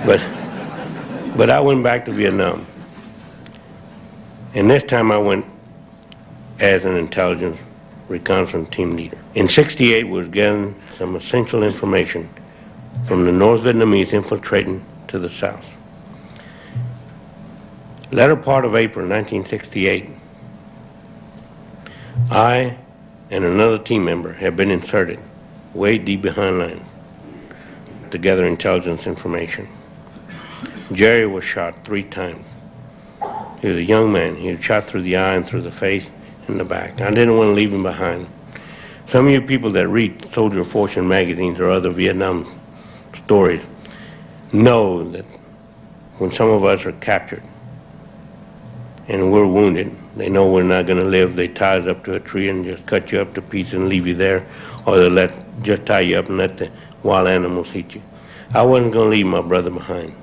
But I went back to Vietnam. And this time I went as an intelligence reconnaissance team leader. In '68, we were getting some essential information from the North Vietnamese infiltrating to the south. Latter part of April 1968, I and another team member had been inserted way deep behind lines to gather intelligence information. Jerry was shot 3 times. He was a young man. He was shot through the eye and through the face and the back. I didn't want to leave him behind. Some of you people that read Soldier of Fortune magazines or other Vietnam stories know that when some of us are captured and we're wounded, they know we're not going to live. They tie us up to a tree and just cut you up to pieces and leave you there, or they'll just tie you up and let the wild animals eat you. I wasn't going to leave my brother behind.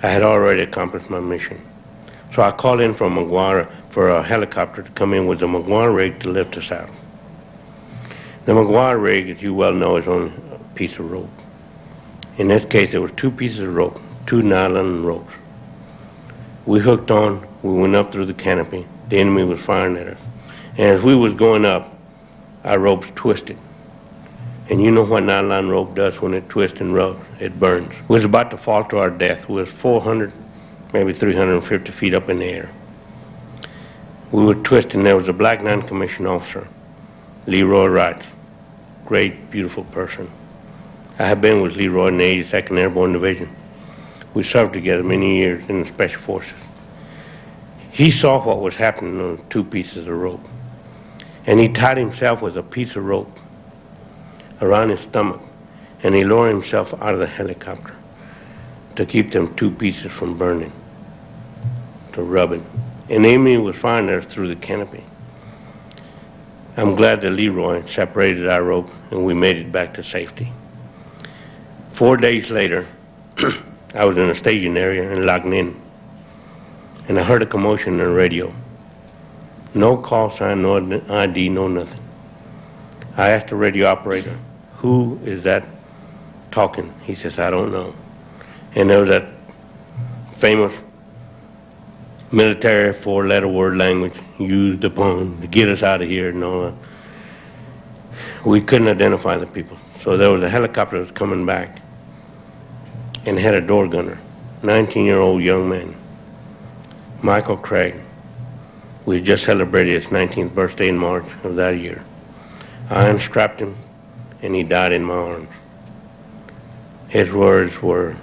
I had already accomplished my mission. So I called in from McGuire for a helicopter to come in with the McGuire rig to lift us out. The McGuire rig, as you well know, is only a piece of rope. In this case, there was 2 pieces of rope, 2 nylon ropes. We hooked on, we went up through the canopy. The enemy was firing at us. And as we was going up, our ropes twisted. And you know what nylon rope does when it twists and rubs? It burns. We was about to fall to our death. We was 400, maybe 350 feet up in the air. We were twisting. There was a black non-commissioned officer, LeRoy Wright, great, beautiful person. I have been with LeRoy in the 82nd Airborne Division. We served together many years in the Special Forces. He saw what was happening on 2 pieces of rope, and he tied himself with a piece of rope around his stomach, and he lowered himself out of the helicopter to keep them 2 pieces from burning, to rubbing. And the enemy was firing at us through the canopy. I'm glad that LeRoy separated our rope and we made it back to safety. 4 days later, I was in a staging area in Lac Ninh, and I heard a commotion on the radio. No call sign, no ID, no nothing. I asked the radio operator, "Who is that talking?" He says, "I don't know." And there was that famous military 4-letter word language used upon to get us out of here and all that. We couldn't identify the people. So there was a helicopter that was coming back and had a door gunner, 19-year-old young man, Michael Craig. We had just celebrated his 19th birthday in March of that year. I unstrapped him and he died in my arms. His words were,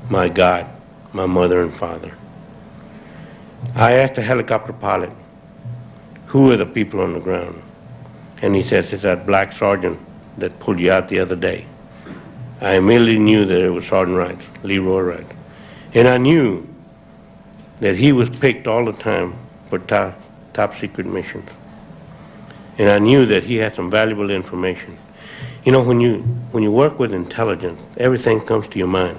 "My God, my mother and father." I asked the helicopter pilot, "Who are the people on the ground?" And he says, "It's that black sergeant that pulled you out the other day." I immediately knew that it was Sergeant Wright, LeRoy Wright. And I knew that he was picked all the time for top secret missions. And I knew that he had some valuable information. You know, when you work with intelligence, everything comes to your mind.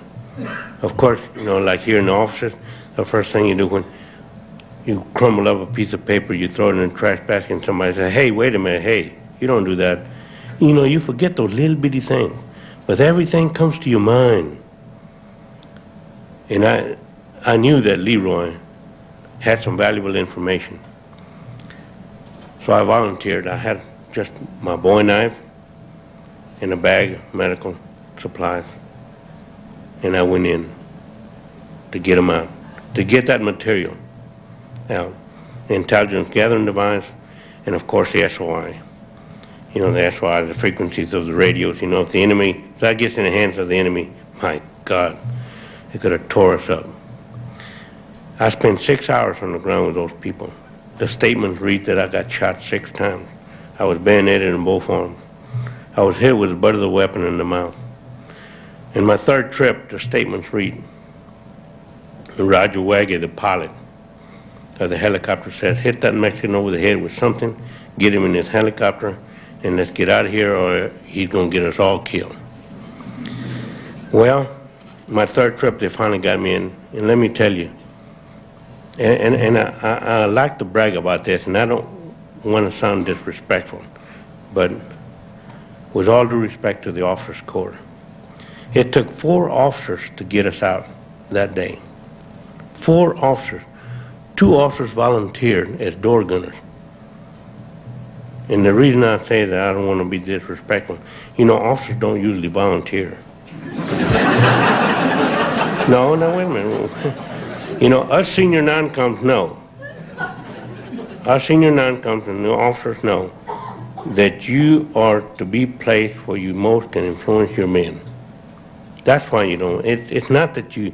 Of course, you know, like here in the offices, the first thing you do when you crumble up a piece of paper, you throw it in the trash basket, and somebody says, "Hey, wait a minute, hey, you don't do that." You know, you forget those little bitty things, but everything comes to your mind. And I knew that LeRoy had some valuable information. So I volunteered. I had just my bowie knife and a bag of medical supplies, and I went in to get them out, to get that material out, the intelligence gathering device, and of course the SOI. You know, the SOI, the frequencies of the radios. You know, if the enemy, if that gets in the hands of the enemy, my God, it could have tore us up. I spent 6 hours on the ground with those people. The statements read that I got shot 6 times. I was bayoneted in both arms. I was hit with the butt of the weapon in the mouth. In my 3rd trip, the statements read, Roger Waggy, the pilot of the helicopter, says, "Hit that Mexican over the head with something, get him in this helicopter, and let's get out of here or he's going to get us all killed." Well, my 3rd trip, they finally got me in, and let me tell you, and I like to brag about this, and I don't want to sound disrespectful, but with all due respect to the officers' corps, It took 4 officers to get us out that day. 4 officers. 2 officers volunteered as door gunners. And the reason I say that, I don't want to be disrespectful. You know, officers don't usually volunteer. No, wait a minute. You know, us senior non-coms know. Us senior non-coms and the officers know that you are to be placed where you most can influence your men. That's why you don't. It's not that you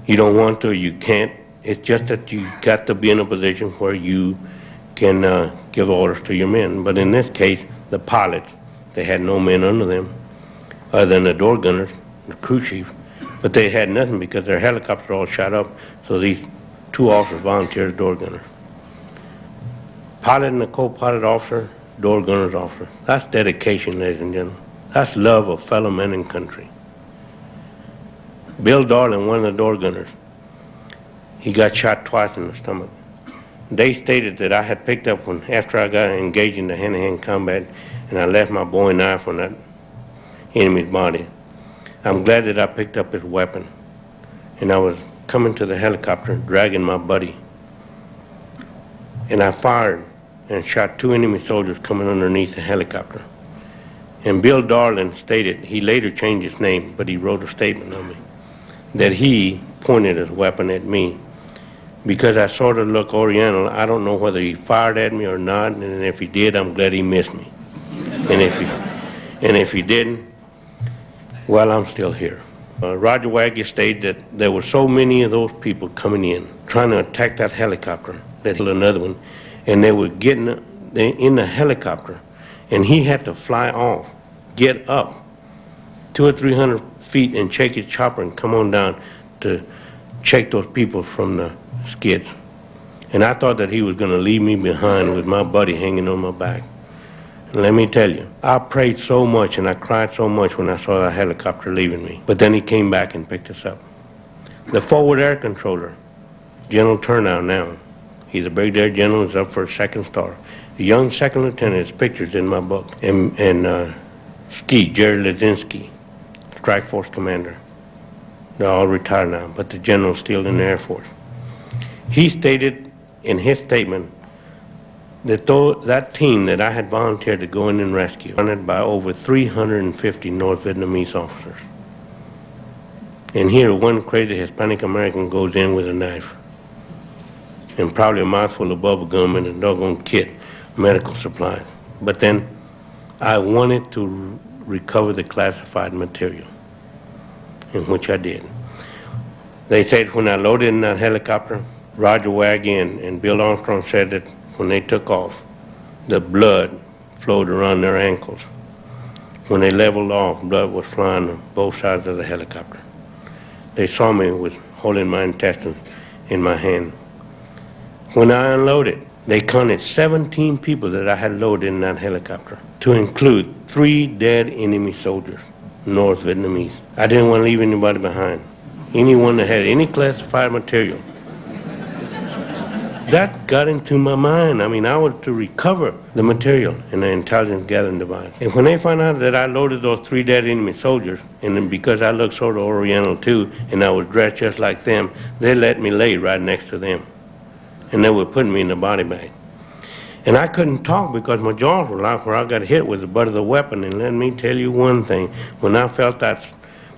don't want to or you can't. It's just that you got to be in a position where you can give orders to your men. But in this case, the pilots, they had no men under them other than the door gunners, the crew chief. But they had nothing because their helicopters all shot up, so these 2 officers volunteered as door gunners. Pilot and the co-pilot officer, door gunners officer. That's dedication, ladies and gentlemen. That's love of fellow men and country. Bill Darling, one of the door gunners, he got shot twice in the stomach. They stated that I had picked up after I got engaged in the hand-to-hand combat and I left my bowie knife on that enemy's body. I'm glad that I picked up his weapon. And I was coming to the helicopter, dragging my buddy. And I fired and shot 2 enemy soldiers coming underneath the helicopter. And Bill Darling stated, he later changed his name, but he wrote a statement on me, that he pointed his weapon at me. Because I sort of look Oriental, I don't know whether he fired at me or not, and if he did, I'm glad he missed me. And if he didn't, well, I'm still here. Roger Waggy stated that there were so many of those people coming in, trying to attack that helicopter, that hit another one, and they were getting in the helicopter, and he had to fly off, get up 200 or 300 feet and check his chopper and come on down to check those people from the skids. And I thought that he was going to leave me behind with my buddy hanging on my back. And let me tell you, I prayed so much and I cried so much when I saw that helicopter leaving me. But then he came back and picked us up. The forward air controller, General Turnow now, he's a brigadier general, he's up for a 2nd star. The young 2nd lieutenant, his picture's in my book. And Ski, Jerry Lazinski, Strike Force commander. They're all retired now, but the general's still in the Air Force. He stated in his statement that that team that I had volunteered to go in and rescue, funded by over 350 North Vietnamese officers. And here, one crazy Hispanic American goes in with a knife and probably a mouthful of bubble gum and a doggone kit, medical supplies. But then I wanted to recover the classified material, in which I did. They said when I loaded in that helicopter, Roger Waggy and Bill Armstrong said that when they took off, the blood flowed around their ankles. When they leveled off, blood was flying on both sides of the helicopter. They saw me with holding my intestines in my hand. When I unloaded, they counted 17 people that I had loaded in that helicopter, to include 3 dead enemy soldiers, North Vietnamese. I didn't want to leave anybody behind. Anyone that had any classified material. That got into my mind. I mean, I was to recover the material in the intelligence gathering device. And when they found out that I loaded those 3 dead enemy soldiers, and then because I looked sort of Oriental too, and I was dressed just like them, they let me lay right next to them. And they were putting me in the body bag. And I couldn't talk because my jaws were locked where I got hit with the butt of the weapon. And let me tell you one thing, when I felt that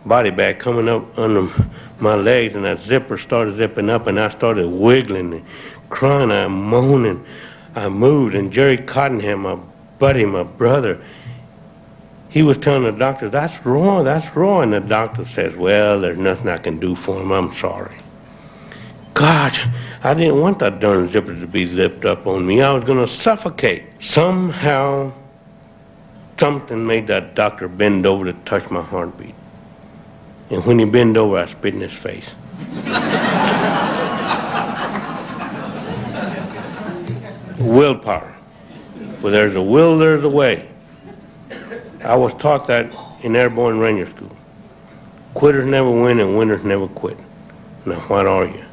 body bag coming up under my legs and that zipper started zipping up and I started wiggling and crying, I'm moaning, I moved. And Jerry Cottenham, my buddy, my brother, he was telling the doctor, that's Roy, that's Roy. And the doctor says, well, there's nothing I can do for him, I'm sorry. God, I didn't want that darn zipper to be zipped up on me. I was going to suffocate. Somehow, something made that doctor bend over to touch my heartbeat. And when he bent over, I spit in his face. Willpower. Where there's a will, there's a way. I was taught that in Airborne Ranger School. Quitters never win and winners never quit. Now, what are you?